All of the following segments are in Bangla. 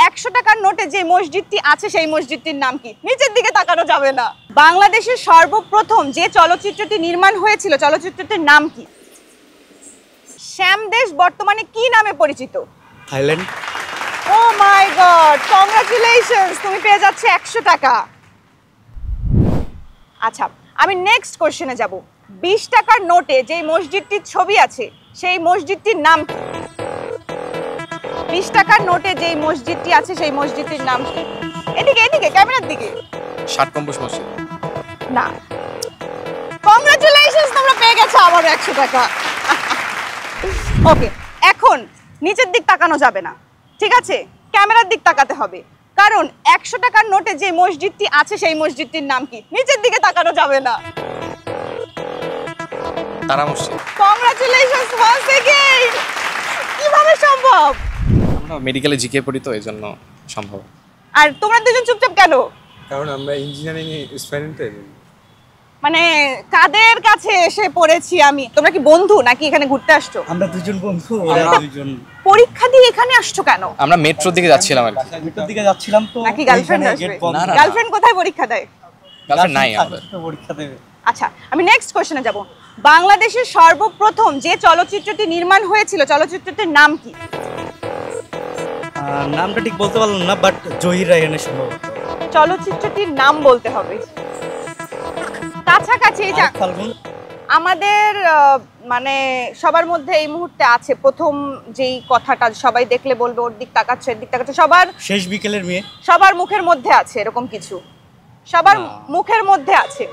100 টাকার নোটে যে মসজিদটি আছে সেই মসজিদটির নাম কি? নিচের দিকে তাকানো যাবে না। বাংলাদেশের সর্বপ্রথম যে চলচ্চিত্রটি নির্মাণ হয়েছিল চলচ্চিত্রটির নাম কি? শ্যামদেশ বর্তমানে কি নামে পরিচিত? থাইল্যান্ড। ও মাই গড, কংগ্রাচুলেশনস, তুমি পেয়ে যাচ্ছে 100 টাকা। আচ্ছা, আমি নেক্সট কোশ্চেনে যাব। 20 টাকার নোটে যে মসজিদটির ছবি আছে সেই মসজিদটির নাম কি? 20 টাকার নোটে যেই মসজিদটি আছে সেই মসজিদটির নাম কি? এদিকে এদিকে ক্যামেরার দিকে। ষাট গম্বুজ মসজিদ। না। কংগ্রাচুলেশনস, তোমরা পেয়ে গেছো আবার 100 টাকা। ওকে, এখন নিচের দিক তাকানো যাবে না, ঠিক আছে? ক্যামেরার দিক তাকাতে হবে, কারণ 100 টাকার নোটে যে মসজিদটি আছে সেই মসজিদটির নাম কি? নিচের দিকে তাকানো যাবে না। তারা মসজিদ। Congratulations once again. কিভাবে সম্ভব? আমরা মেডিকেলে জিকে পড়ি তো, এই জন্য সম্ভব। আর তোমরা দুজন চুপচাপ কেন? কারণ আমরা ইঞ্জিনিয়ারিং স্টুডেন্ট। মানে কাদের কাছে এসে পড়েছি আমি? তোমরা কি বন্ধু নাকি এখানে ঘুরতে আসছো? আমরা দুজন বন্ধু, ওরা দুজন। পরীক্ষা দিয়ে এখানে আসছো কেন? আমরা মেট্রোর দিকে যাচ্ছিলাম আর কি। মেট্রোর দিকে যাচ্ছিলাম তো। নাকি গার্লফ্রেন্ড আসবে? না, না। গার্লফ্রেন্ড কোথায় পরীক্ষা দেয়? গার্লফ্রেন্ড নাই আমাদের। পরীক্ষা দেবে। আচ্ছা, আমি নেক্সট কোশ্চেনে যাব। বাংলাদেশের সর্বপ্রথম যে চলচ্চিত্রটি নির্মাণ হয়েছিল চলচ্চিত্রটির নাম কি? নামটা ঠিক বলতে পারলাম না, বাট জহির রায়হানের সম্ভবত। চলচ্চিত্রটির নাম বলতে হবে। কাছাকাছি। এই যে ফাল্গুন। আমাদের মানে সবার মধ্যে এই মুহূর্তে আছে প্রথম যেই কথাটা সবাই দেখলে বলবে ওর দিক তাকাচ্ছে এর দিক তাকাচ্ছে, সবার শেষ বিকেলের মেয়ে। সবার মুখের মধ্যে আছে এরকম কিছু, সবার মুখের মধ্যে আছে।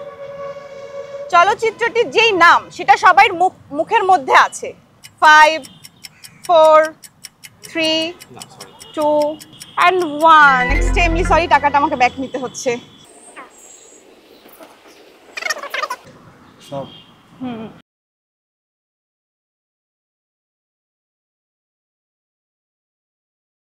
চলচ্চিত্রটির যেই নাম সেটা সবার মুখের মধ্যে আছে। 5 4 3 2 and 1। এক্সট্রিমলি সরি, টাকাটা আমাকে ব্যাক নিতে হচ্ছে। সব